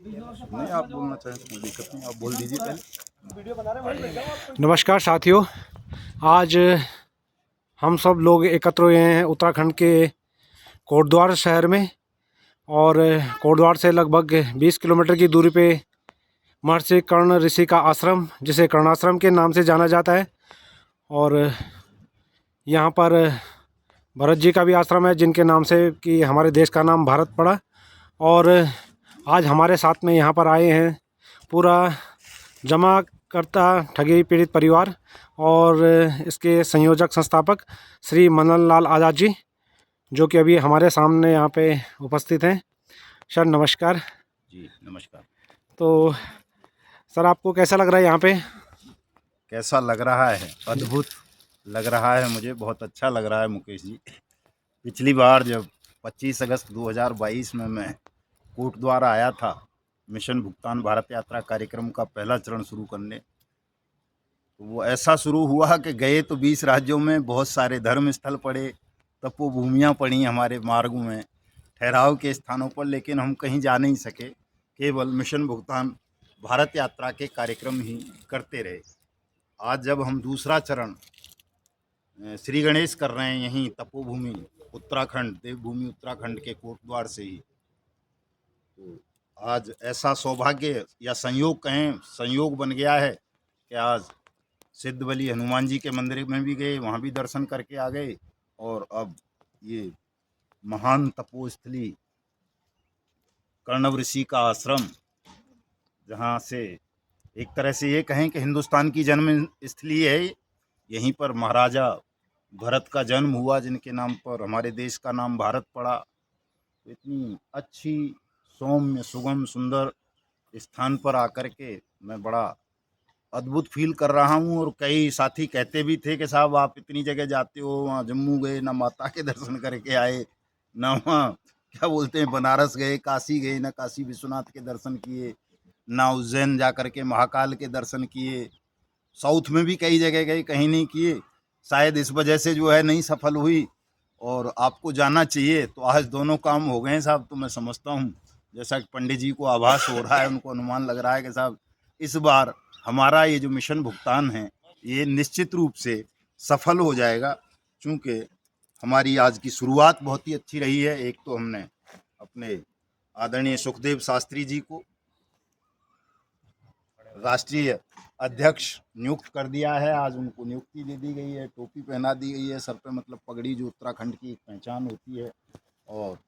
नहीं, आप बोलना चाहें तो कोई दिक्कत नहीं, आप बोल दीजिए पहले। नमस्कार साथियों, आज हम सब लोग एकत्र हुए हैं उत्तराखंड के कोटद्वार शहर में। और कोटद्वार से लगभग 20 किलोमीटर की दूरी पे महर्षि कर्ण ऋषि का आश्रम, जिसे कर्णाश्रम के नाम से जाना जाता है। और यहाँ पर भरत जी का भी आश्रम है, जिनके नाम से कि हमारे देश का नाम भारत पड़ा। और आज हमारे साथ में यहाँ पर आए हैं पूरा जमाकर्ता ठगी पीड़ित परिवार और इसके संयोजक संस्थापक श्री मनन लाल आज़ाद जी, जो कि अभी हमारे सामने यहाँ पे उपस्थित हैं। सर नमस्कार। जी नमस्कार। तो सर, आपको कैसा लग रहा है यहाँ पे? कैसा लग रहा है? अद्भुत लग रहा है, मुझे बहुत अच्छा लग रहा है मुकेश जी। पिछली बार जब 25 अगस्त 2022 में मैं कोटद्वार आया था मिशन भुगतान भारत यात्रा कार्यक्रम का पहला चरण शुरू करने, तो वो ऐसा शुरू हुआ कि गए तो 20 राज्यों में, बहुत सारे धर्म स्थल पड़े, तपोभूमियाँ पड़ी हमारे मार्गों में, ठहराव के स्थानों पर, लेकिन हम कहीं जा नहीं सके, केवल मिशन भुगतान भारत यात्रा के कार्यक्रम ही करते रहे। आज जब हम दूसरा चरण श्री गणेश कर रहे हैं यहीं तपोभूमि उत्तराखंड, देवभूमि उत्तराखंड के कोटद्वार से ही, तो आज ऐसा सौभाग्य या संयोग कहें, संयोग बन गया है कि आज सिद्ध बली हनुमान जी के मंदिर में भी गए, वहाँ भी दर्शन करके आ गए, और अब ये महान तपोस्थली कर्णव ऋषि का आश्रम, जहाँ से एक तरह से ये कहें कि हिंदुस्तान की जन्म स्थली है, यहीं पर महाराजा भरत का जन्म हुआ, जिनके नाम पर हमारे देश का नाम भारत पड़ा। तो इतनी अच्छी सौम्य सुगम सुंदर स्थान पर आकर के मैं बड़ा अद्भुत फील कर रहा हूँ। और कई साथी कहते भी थे कि साहब आप इतनी जगह जाते हो, वहाँ जम्मू गए ना, माता के दर्शन करके आए ना, वहाँ क्या बोलते हैं बनारस गए, काशी गए ना, काशी विश्वनाथ के दर्शन किए ना, उज्जैन जा कर के महाकाल के दर्शन किए, साउथ में भी कई जगह गए, कहीं नहीं किए। शायद इस वजह से जो है नहीं सफल हुई, और आपको जाना चाहिए। तो आज दोनों काम हो गए साहब। तो मैं समझता हूँ जैसा कि पंडित जी को आभास हो रहा है, उनको अनुमान लग रहा है कि साहब इस बार हमारा ये जो मिशन भुगतान है ये निश्चित रूप से सफल हो जाएगा, क्योंकि हमारी आज की शुरुआत बहुत ही अच्छी रही है। एक तो हमने अपने आदरणीय सुखदेव शास्त्री जी को राष्ट्रीय अध्यक्ष नियुक्त कर दिया है, आज उनको नियुक्ति दे दी गई है, टोपी पहना दी गई है सर पे, मतलब पगड़ी जो उत्तराखंड की एक पहचान होती है, और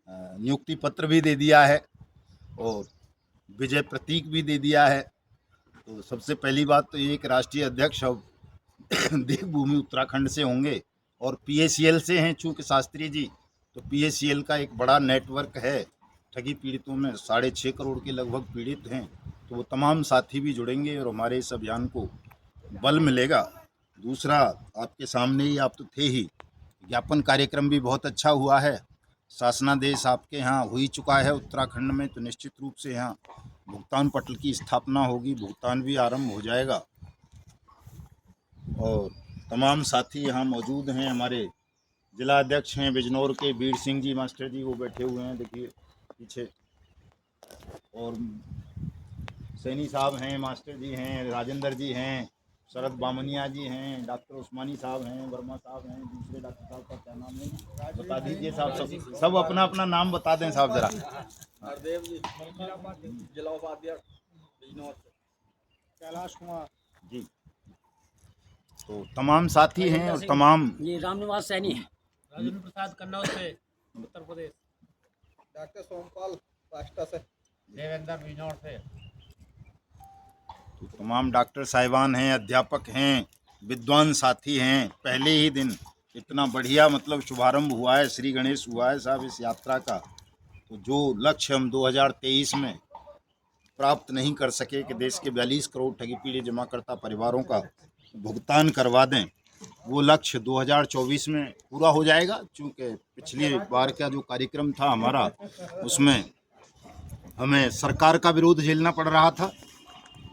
नियुक्ति पत्र भी दे दिया है और विजय प्रतीक भी दे दिया है। तो सबसे पहली बात तो ये कि राष्ट्रीय अध्यक्ष अब देवभूमि उत्तराखंड से होंगे और पीएसीएल से हैं, चूँकि शास्त्री जी, तो पीएसीएल का एक बड़ा नेटवर्क है ठगी पीड़ितों में, 6.5 करोड़ के लगभग पीड़ित हैं, तो वो तमाम साथी भी जुड़ेंगे और हमारे इस अभियान को बल मिलेगा। दूसरा, आपके सामने ही, आप तो थे ही, ज्ञापन कार्यक्रम भी बहुत अच्छा हुआ है, शासनादेश आपके यहाँ हो ही चुका है उत्तराखंड में, तो निश्चित रूप से यहाँ भुगतान पटल की स्थापना होगी, भुगतान भी आरंभ हो जाएगा। और तमाम साथी यहाँ मौजूद हैं। हमारे जिला अध्यक्ष हैं बिजनौर के वीर सिंह जी मास्टर जी, वो बैठे हुए हैं देखिए पीछे, और सैनी साहब हैं, मास्टर जी हैं, राजेंद्र जी हैं, शरद बामनिया जी हैं, डॉक्टर उस्मानी साहब हैं, वर्मा साहब हैं, दूसरे डॉक्टर साहब का क्या नाम है बता दीजिए साहब, सब अपना अपना नाम बता दें साहब जरा। कैलाश कुमार जी, तो तमाम साथी हैं और तमाम, ये रामनिवास सैनी है, राजेंद्र प्रसाद कन्नौज से उत्तर प्रदेश, डॉक्टर सोमपाल राष्ट्र से, देवेंद्र बिजनौर से, तो तमाम डॉक्टर साहिबान हैं, अध्यापक हैं, विद्वान साथी हैं। पहले ही दिन इतना बढ़िया मतलब शुभारंभ हुआ है, श्री गणेश हुआ है साहब इस यात्रा का। तो जो लक्ष्य हम 2023 में प्राप्त नहीं कर सके कि देश के 42 करोड़ ठगी पीड़ित जमाकर्ता परिवारों का भुगतान करवा दें, वो लक्ष्य 2024 में पूरा हो जाएगा। चूँकि पिछली बार का जो कार्यक्रम था हमारा, उसमें हमें सरकार का विरोध झेलना पड़ रहा था,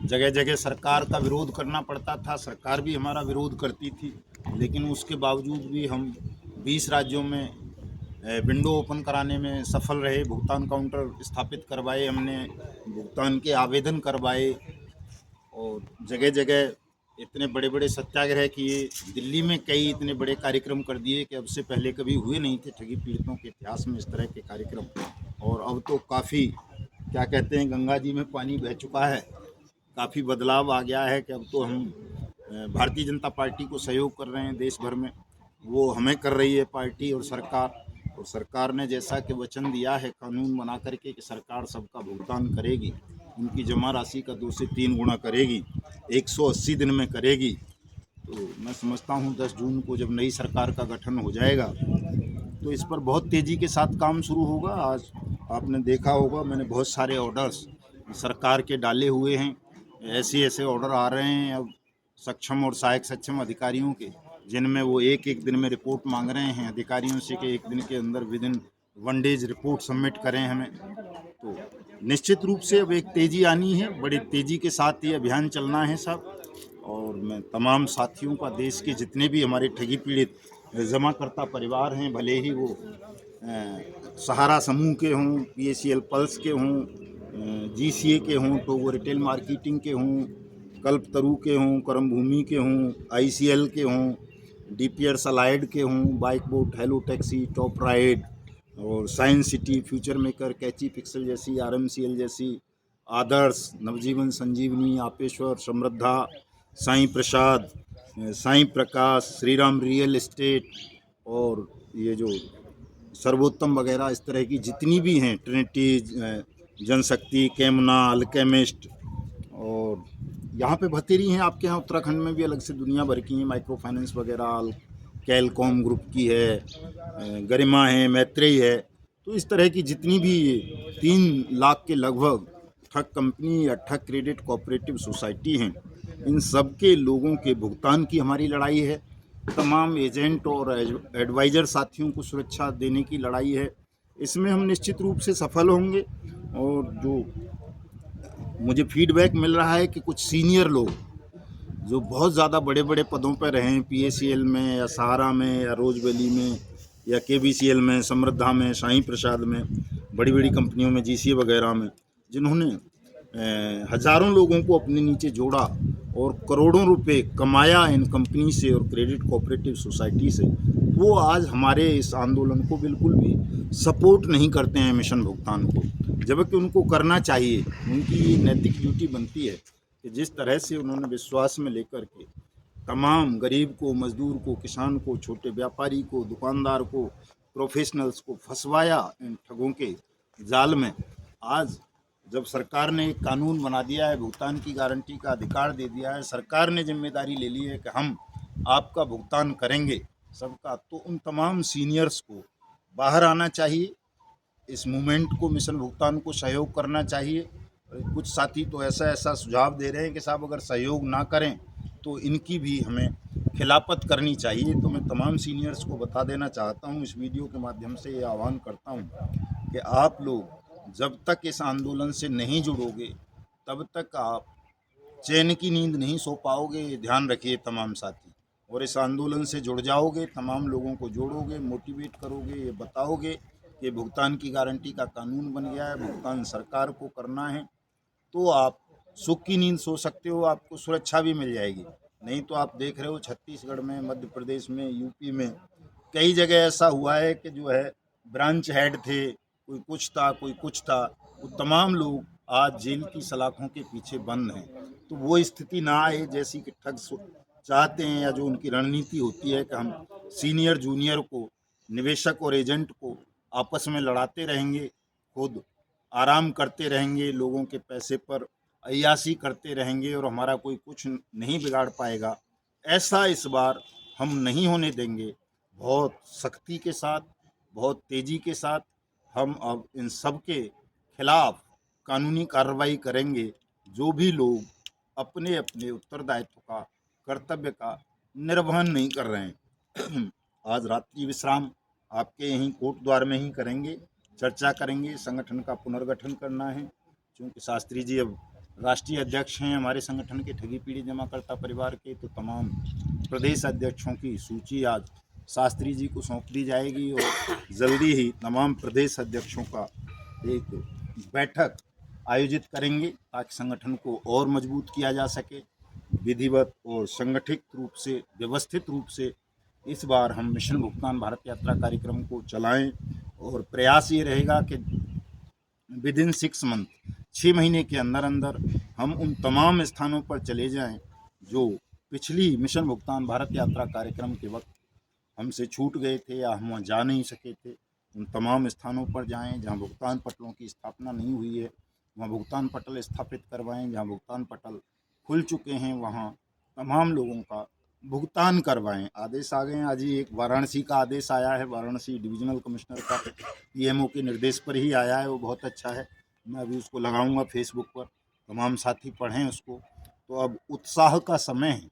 जगह जगह सरकार का विरोध करना पड़ता था, सरकार भी हमारा विरोध करती थी, लेकिन उसके बावजूद भी हम 20 राज्यों में विंडो ओपन कराने में सफल रहे, भुगतान काउंटर स्थापित करवाए हमने, भुगतान के आवेदन करवाए और जगह जगह इतने बड़े बड़े सत्याग्रह किए। दिल्ली में कई इतने बड़े कार्यक्रम कर दिए कि अब से पहले कभी हुए नहीं थे ठगी पीड़ितों के इतिहास में इस तरह के कार्यक्रम। और अब तो काफ़ी क्या कहते हैं, गंगा जी में पानी बह चुका है, काफ़ी बदलाव आ गया है कि अब तो हम भारतीय जनता पार्टी को सहयोग कर रहे हैं देश भर में, वो हमें कर रही है पार्टी और सरकार ने जैसा कि वचन दिया है कानून बना करके कि सरकार सबका भुगतान करेगी, उनकी जमा राशि का 2 से 3 गुना करेगी, 180 दिन में करेगी। तो मैं समझता हूँ 10 जून को जब नई सरकार का गठन हो जाएगा तो इस पर बहुत तेज़ी के साथ काम शुरू होगा। आज आपने देखा होगा मैंने बहुत सारे ऑर्डर्स सरकार के डाले हुए हैं, ऐसे ऑर्डर आ रहे हैं अब सक्षम और सहायक सक्षम अधिकारियों के, जिनमें वो एक दिन में रिपोर्ट मांग रहे हैं अधिकारियों से कि 1 दिन के अंदर विदिन 1 डेज रिपोर्ट सबमिट करें हमें। तो निश्चित रूप से अब एक तेज़ी आनी है, बड़ी तेज़ी के साथ ये अभियान चलना है सब। और मैं तमाम साथियों का, देश के जितने भी हमारे ठगी पीड़ित जमाकर्ता परिवार हैं, भले ही वो सहारा समूह के हों, PACL पल्स के हों, GCA के हों, टोगो रिटेल मार्केटिंग के हों, कल्पतरु के हों, कर्म भूमि के हों, ICL के हों, DPR अलाइड के हों, bike boat, hello taxi, top ride और साइंस सिटी, फ्यूचर मेकर, कैची पिक्सल जैसी, RMCL जैसी, आदर्श, नवजीवन संजीवनी, आपेश्वर, समृद्धा, साईं प्रसाद, साईं प्रकाश, श्रीराम रियल एस्टेट और ये जो सर्वोत्तम वगैरह इस तरह की जितनी भी हैं, ट्रिनिटी, जनशक्ति, कैमना, अल्केमिस्ट और यहाँ पे भतेरी हैं। आपके यहाँ उत्तराखंड में भी अलग से दुनिया भर की हैं, माइक्रो फाइनेंस वगैरह, कैलकॉम ग्रुप की है, गरिमा है, मैत्रेयी है। तो इस तरह की जितनी भी 3 लाख के लगभग ठग कंपनी या ठग क्रेडिट कोऑपरेटिव सोसाइटी हैं, इन सब के लोगों के भुगतान की हमारी लड़ाई है। तमाम एजेंट और एडवाइज़र साथियों को सुरक्षा देने की लड़ाई है। इसमें हम निश्चित रूप से सफल होंगे। और जो मुझे फीडबैक मिल रहा है कि कुछ सीनियर लोग जो बहुत ज़्यादा बड़े बड़े पदों पर रहे हैं, PACL में या सहारा में या रोज वैली में या KBCL में, समृद्धा में, साईं प्रसाद में, बड़ी बड़ी कंपनियों में, GCA वगैरह में, जिन्होंने हज़ारों लोगों को अपने नीचे जोड़ा और करोड़ों रुपए कमाया इन कंपनी से और क्रेडिट कोऑपरेटिव सोसाइटी से, वो आज हमारे इस आंदोलन को बिल्कुल भी सपोर्ट नहीं करते हैं, मिशन भुगतान को, जबकि उनको करना चाहिए। उनकी ये नैतिक ड्यूटी बनती है कि जिस तरह से उन्होंने विश्वास में लेकर के तमाम गरीब को, मजदूर को, किसान को, छोटे व्यापारी को, दुकानदार को, प्रोफेशनल्स को फंसवाया इन ठगों के जाल में, आज जब सरकार ने एक कानून बना दिया है, भुगतान की गारंटी का अधिकार दे दिया है, सरकार ने जिम्मेदारी ले ली है कि हम आपका भुगतान करेंगे सबका, तो उन तमाम सीनियर्स को बाहर आना चाहिए, इस मूवमेंट को, मिशन भुगतान को सहयोग करना चाहिए। कुछ साथी तो ऐसा सुझाव दे रहे हैं कि साहब अगर सहयोग ना करें तो इनकी भी हमें खिलाफत करनी चाहिए। तो मैं तमाम सीनियर्स को बता देना चाहता हूं, इस वीडियो के माध्यम से ये आह्वान करता हूं कि आप लोग जब तक इस आंदोलन से नहीं जुड़ोगे तब तक आप चैन की नींद नहीं सो पाओगे। ये ध्यान रखिए तमाम साथी, और इस आंदोलन से जुड़ जाओगे, तमाम लोगों को जोड़ोगे, मोटिवेट करोगे, ये बताओगे कि भुगतान की गारंटी का कानून बन गया है, भुगतान सरकार को करना है, तो आप सुख की नींद सो सकते हो, आपको सुरक्षा भी मिल जाएगी। नहीं तो आप देख रहे हो छत्तीसगढ़ में, मध्य प्रदेश में, यूपी में कई जगह ऐसा हुआ है कि जो है ब्रांच हेड थे, कोई कुछ था, कोई कुछ था, वो तमाम लोग आज जेल की सलाखों के पीछे बंद हैं। तो वो स्थिति ना आए जैसी कि ठग चाहते हैं, या जो उनकी रणनीति होती है कि हम सीनियर जूनियर को, निवेशक और एजेंट को आपस में लड़ाते रहेंगे, खुद आराम करते रहेंगे, लोगों के पैसे पर अय्याशी करते रहेंगे और हमारा कोई कुछ नहीं बिगाड़ पाएगा, ऐसा इस बार हम नहीं होने देंगे। बहुत सख्ती के साथ, बहुत तेज़ी के साथ हम अब इन सब के खिलाफ कानूनी कार्रवाई करेंगे, जो भी लोग अपने अपने उत्तरदायित्व का, कर्तव्य का निर्वहन नहीं कर रहे हैं। आज रात्रि विश्राम आपके यहीं कोट द्वार में ही करेंगे, चर्चा करेंगे, संगठन का पुनर्गठन करना है। क्योंकि शास्त्री जी अब राष्ट्रीय अध्यक्ष हैं हमारे संगठन के ठगी पीड़ित जमाकर्ता परिवार के, तो तमाम प्रदेश अध्यक्षों की सूची आज शास्त्री जी को सौंप दी जाएगी और जल्दी ही तमाम प्रदेश अध्यक्षों का एक बैठक आयोजित करेंगे ताकि संगठन को और मजबूत किया जा सके। विधिवत और संगठित रूप से, व्यवस्थित रूप से इस बार हम मिशन भुगतान भारत यात्रा कार्यक्रम को चलाएं और प्रयास ये रहेगा कि विद इन 6 मंथ, 6 महीने के अंदर अंदर हम उन तमाम स्थानों पर चले जाएं जो पिछली मिशन भुगतान भारत यात्रा कार्यक्रम के वक्त हमसे छूट गए थे या हम वहाँ जा नहीं सके थे। उन तमाम स्थानों पर जाएं जहाँ भुगतान पटलों की स्थापना नहीं हुई है, वहाँ भुगतान पटल स्थापित करवाएं। जहाँ भुगतान पटल खुल चुके हैं वहाँ तमाम लोगों का भुगतान करवाएं। आदेश आ गए हैं, आज ही एक वाराणसी का आदेश आया है, वाराणसी डिविजनल कमिश्नर का पीएमओ के निर्देश पर ही आया है, वो बहुत अच्छा है। मैं अभी उसको लगाऊंगा फेसबुक पर, तमाम साथी पढ़ें उसको। तो अब उत्साह का समय है,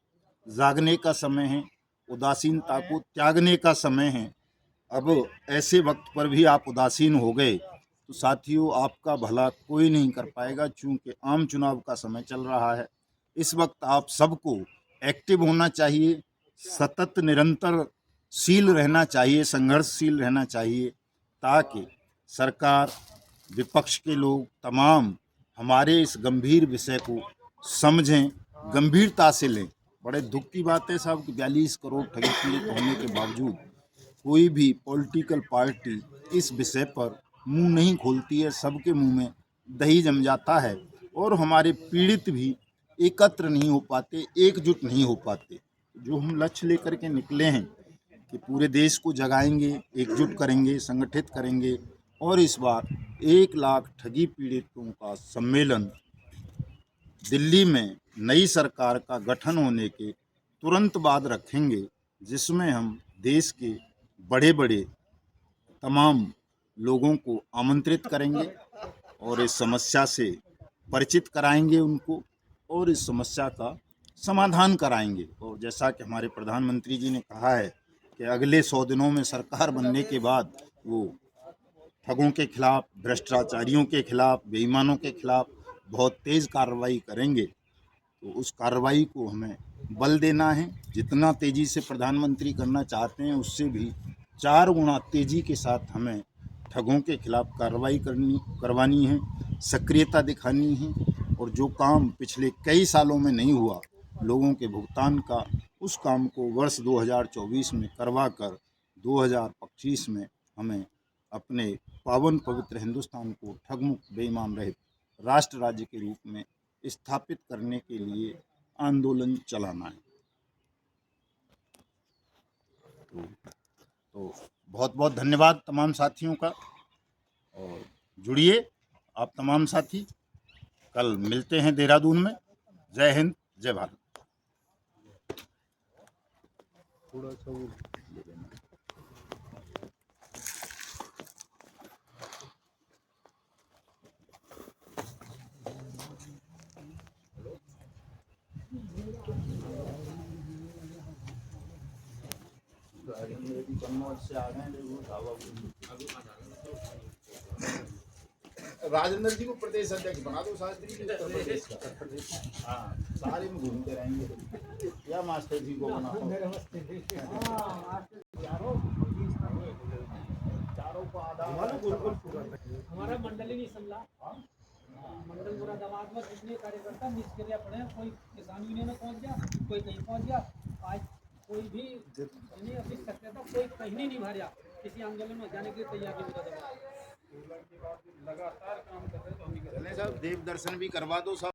जागने का समय है, उदासीनता को त्यागने का समय है। अब ऐसे वक्त पर भी आप उदासीन हो गए तो साथियों आपका भला कोई नहीं कर पाएगा, चूँकि आम चुनाव का समय चल रहा है। इस वक्त आप सबको एक्टिव होना चाहिए, सतत निरंतरशील रहना चाहिए, संघर्षशील रहना चाहिए, ताकि सरकार, विपक्ष के लोग तमाम हमारे इस गंभीर विषय को समझें, गंभीरता से लें। बड़े दुख की बात है साहब कि 42 करोड़ ठगी पीड़ित होने के बावजूद कोई भी पॉलिटिकल पार्टी इस विषय पर मुंह नहीं खोलती है। सबके मुंह में दही जम जाता है और हमारे पीड़ित भी एकत्र नहीं हो पाते, एकजुट नहीं हो पाते। जो हम लक्ष्य लेकर के निकले हैं कि पूरे देश को जगाएंगे, एकजुट करेंगे, संगठित करेंगे और इस बार 1 लाख ठगी पीड़ितों का सम्मेलन दिल्ली में नई सरकार का गठन होने के तुरंत बाद रखेंगे, जिसमें हम देश के बड़े बड़े तमाम लोगों को आमंत्रित करेंगे और इस समस्या से परिचित कराएंगे उनको और इस समस्या का समाधान कराएंगे। और जैसा कि हमारे प्रधानमंत्री जी ने कहा है कि अगले 100 दिनों में सरकार बनने के बाद वो ठगों के खिलाफ, भ्रष्टाचारियों के खिलाफ, बेईमानों के खिलाफ बहुत तेज़ कार्रवाई करेंगे। तो उस कार्रवाई को हमें बल देना है। जितना तेज़ी से प्रधानमंत्री करना चाहते हैं उससे भी 4 गुना तेज़ी के साथ हमें ठगों के खिलाफ कार्रवाई करवानी है, सक्रियता दिखानी है और जो काम पिछले कई सालों में नहीं हुआ लोगों के भुगतान का, उस काम को वर्ष 2024 में करवा कर 2025 में हमें अपने पावन पवित्र हिंदुस्तान को ठगमुक्त, बेईमान रहित राष्ट्र राज्य के रूप में स्थापित करने के लिए आंदोलन चलाना है। तो बहुत बहुत धन्यवाद तमाम साथियों का और जुड़िए आप तमाम साथी। कल मिलते हैं देहरादून में। जय हिंद, जय भारत। राजेंद्र जी को प्रदेश अध्यक्ष बना दो, शास्त्री जी उत्तर प्रदेश का। हाँ, सारे में घूमते रहेंगे या मास्टर जी को बना दो। चारों को आधा हमारा मंडल ही नहीं संभला। मंडल पूरा दबाव में जितने कार्यकर्ता निष्क्रिय पड़े हैं, कोई किसान यूनियन में पहुंच गया, कोई कहीं पहुंच गया। आज कोई भी नहीं अपनी सक्रियता कोई कहीं नहीं भर गया, किसी आंदोलन में जाने के लिए तैयार नहीं होता। लगातार काम कर रहे हैं तो हम देव दर्शन भी करवा दो साहब।